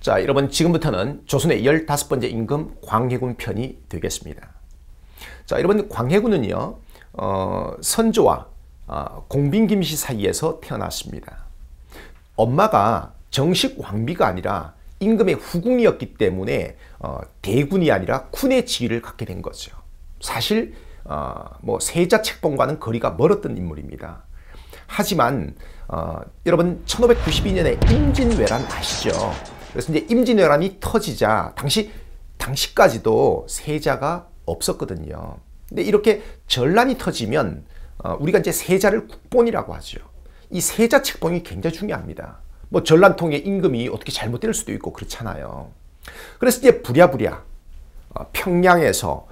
자, 여러분 지금부터는 조선의 15번째 임금 광해군 편이 되겠습니다. 자, 여러분 광해군은요 선조와 공빈김씨 사이에서 태어났습니다. 엄마가 정식 왕비가 아니라 임금의 후궁이었기 때문에 대군이 아니라 쿤의 지위를 갖게 된 거죠. 사실 뭐 세자 책봉과는 거리가 멀었던 인물입니다. 하지만 여러분 1592년에 임진왜란 아시죠? 그래서 이제 임진왜란이 터지자 당시까지도 세자가 없었거든요. 근데 이렇게 전란이 터지면 우리가 이제 세자를 국본이라고 하죠. 이 세자 책봉이 굉장히 중요합니다. 뭐 전란 통해 임금이 어떻게 잘못될 수도 있고 그렇잖아요. 그래서 이제 부랴부랴 평양에서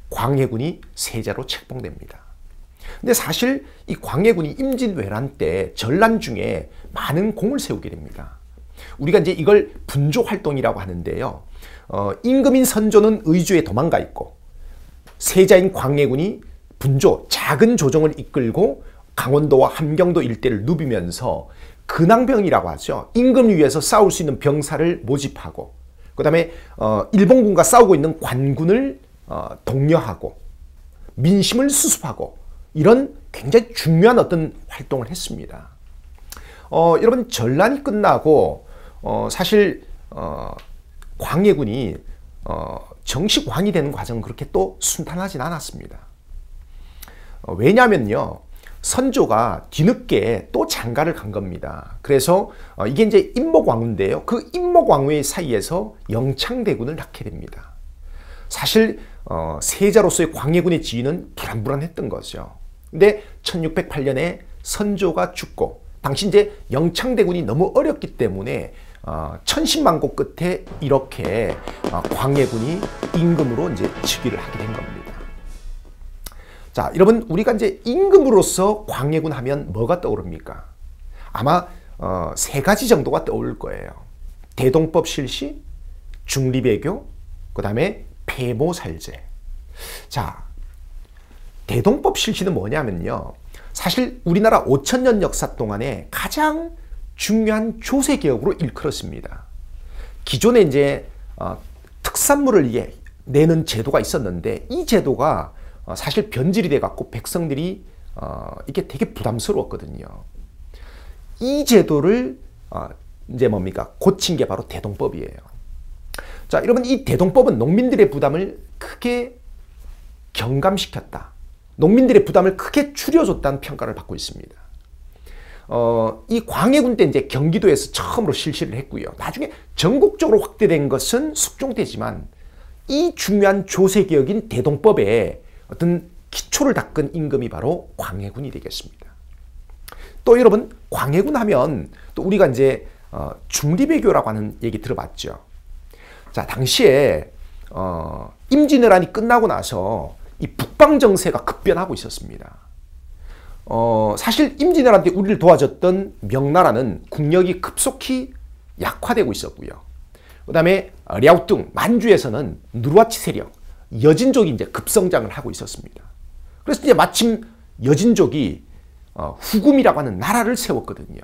광해군이 세자로 책봉됩니다. 근데 사실 이 광해군이 임진왜란 때 전란 중에 많은 공을 세우게 됩니다. 우리가 이제 이걸 분조 활동이라고 하는데요. 임금인 선조는 의주에 도망가 있고 세자인 광해군이 분조, 작은 조정을 이끌고 강원도와 함경도 일대를 누비면서 근황병이라고 하죠. 임금을 위해서 싸울 수 있는 병사를 모집하고 그 다음에 일본군과 싸우고 있는 관군을 독려하고 민심을 수습하고 이런 굉장히 중요한 어떤 활동을 했습니다. 여러분 전란이 끝나고 사실 광해군이 정식 왕이 되는 과정은 그렇게 또 순탄하진 않았습니다. 왜냐면요 선조가 뒤늦게 또 장가를 간 겁니다. 그래서 이게 이제 임목왕후인데요. 그 임목왕후의 사이에서 영창대군을 낳게 됩니다. 사실 세자로서의 광해군의 지위는 불안불안했던 거죠. 근데 1608년에 선조가 죽고 당시 이제 영창대군이 너무 어렸기 때문에 천신만고 끝에 이렇게 광해군이 임금으로 이제 즉위를 하게 된 겁니다. 자, 여러분 우리가 이제 임금으로서 광해군 하면 뭐가 떠오릅니까? 아마 세 가지 정도가 떠오를 거예요. 대동법 실시, 중리배교, 그 다음에 폐모살제. 자, 대동법 실시는 뭐냐면요. 사실 우리나라 5000년 역사 동안에 가장 중요한 조세개혁으로 일컬었습니다. 기존에 이제 특산물을 내는 제도가 있었는데 이 제도가 사실 변질이 돼 갖고 백성들이 이게 되게 부담스러웠거든요. 이 제도를 이제 뭡니까? 고친 게 바로 대동법이에요. 자, 여러분 이 대동법은 농민들의 부담을 크게 경감시켰다. 농민들의 부담을 크게 줄여줬다는 평가를 받고 있습니다. 이 광해군 때 이제 경기도에서 처음으로 실시를 했고요. 나중에 전국적으로 확대된 것은 숙종 때지만 이 중요한 조세개혁인 대동법에 어떤 기초를 닦은 임금이 바로 광해군이 되겠습니다. 또 여러분 광해군 하면 또 우리가 이제 중리배교라고 하는 얘기 들어봤죠. 자, 당시에 임진왜란이 끝나고 나서 이 북방 정세가 급변하고 있었습니다. 사실 임진왜란 때 우리를 도와줬던 명나라는 국력이 급속히 약화되고 있었고요. 그 다음에 랴오뚱, 만주에서는 누르하치 세력, 여진족이 이제 급성장을 하고 있었습니다. 그래서 이제 마침 여진족이 후금이라고 하는 나라를 세웠거든요.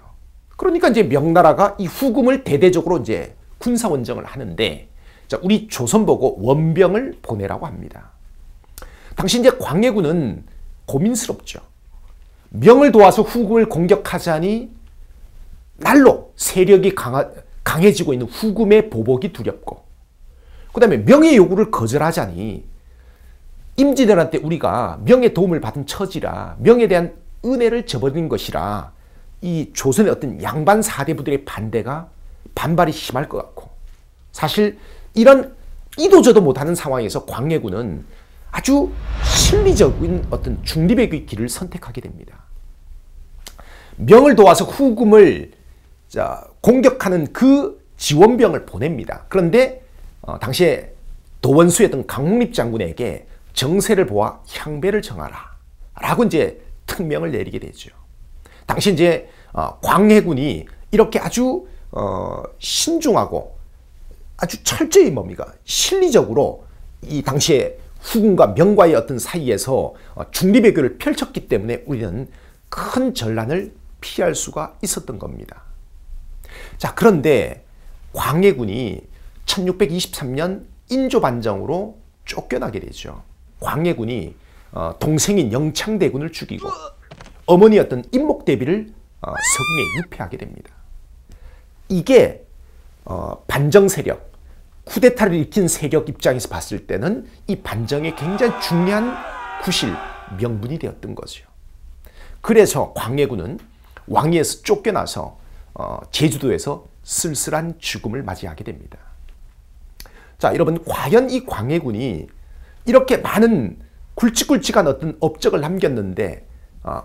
그러니까 이제 명나라가 이 후금을 대대적으로 이제 군사원정을 하는데 자, 우리 조선 보고 원병을 보내라고 합니다. 당시 이제 광해군은 고민스럽죠. 명을 도와서 후금을 공격하자니 날로 세력이 강해지고 있는 후금의 보복이 두렵고 그 다음에 명의 요구를 거절하자니 임진왜란 때 우리가 명의 도움을 받은 처지라 명에 대한 은혜를 저버린 것이라 이 조선의 어떤 양반 사대부들의 반발이 심할 것 같고 사실 이런 이도저도 못하는 상황에서 광해군은 아주 실리적인 어떤 중립의 길을 선택하게 됩니다. 명을 도와서 후금을 공격하는 그 지원병을 보냅니다. 그런데 당시에 도원수였던 강홍립 장군에게 정세를 보아 향배를 정하라 라고 이제 특명을 내리게 되죠. 당시 이제 광해군이 이렇게 아주 신중하고 아주 철저히 뭡니까? 실리적으로 이 당시에 후금과 명과의 어떤 사이에서 중리배교를 펼쳤기 때문에 우리는 큰 전란을 피할 수가 있었던 겁니다. 자, 그런데 광해군이 1623년 인조반정으로 쫓겨나게 되죠. 광해군이 동생인 영창대군을 죽이고 어머니였던 임목대비를 서궁에 유폐하게 됩니다. 이게 반정 세력, 쿠데타를 일으킨 세력 입장에서 봤을 때는 이 반정의 굉장히 중요한 구실, 명분이 되었던 거죠. 그래서 광해군은 왕위에서 쫓겨나서 제주도에서 쓸쓸한 죽음을 맞이하게 됩니다. 자, 여러분, 과연 이 광해군이 이렇게 많은 굵직굵직한 어떤 업적을 남겼는데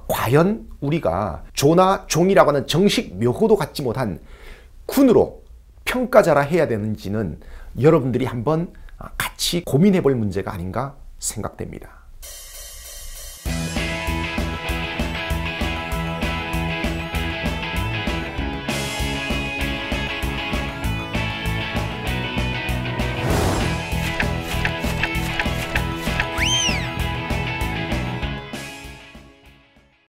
과연 우리가 조나 종이라고 하는 정식 묘호도 갖지 못한 군으로 평가자라 해야 되는지는 여러분들이 한번 같이 고민해 볼 문제가 아닌가 생각됩니다.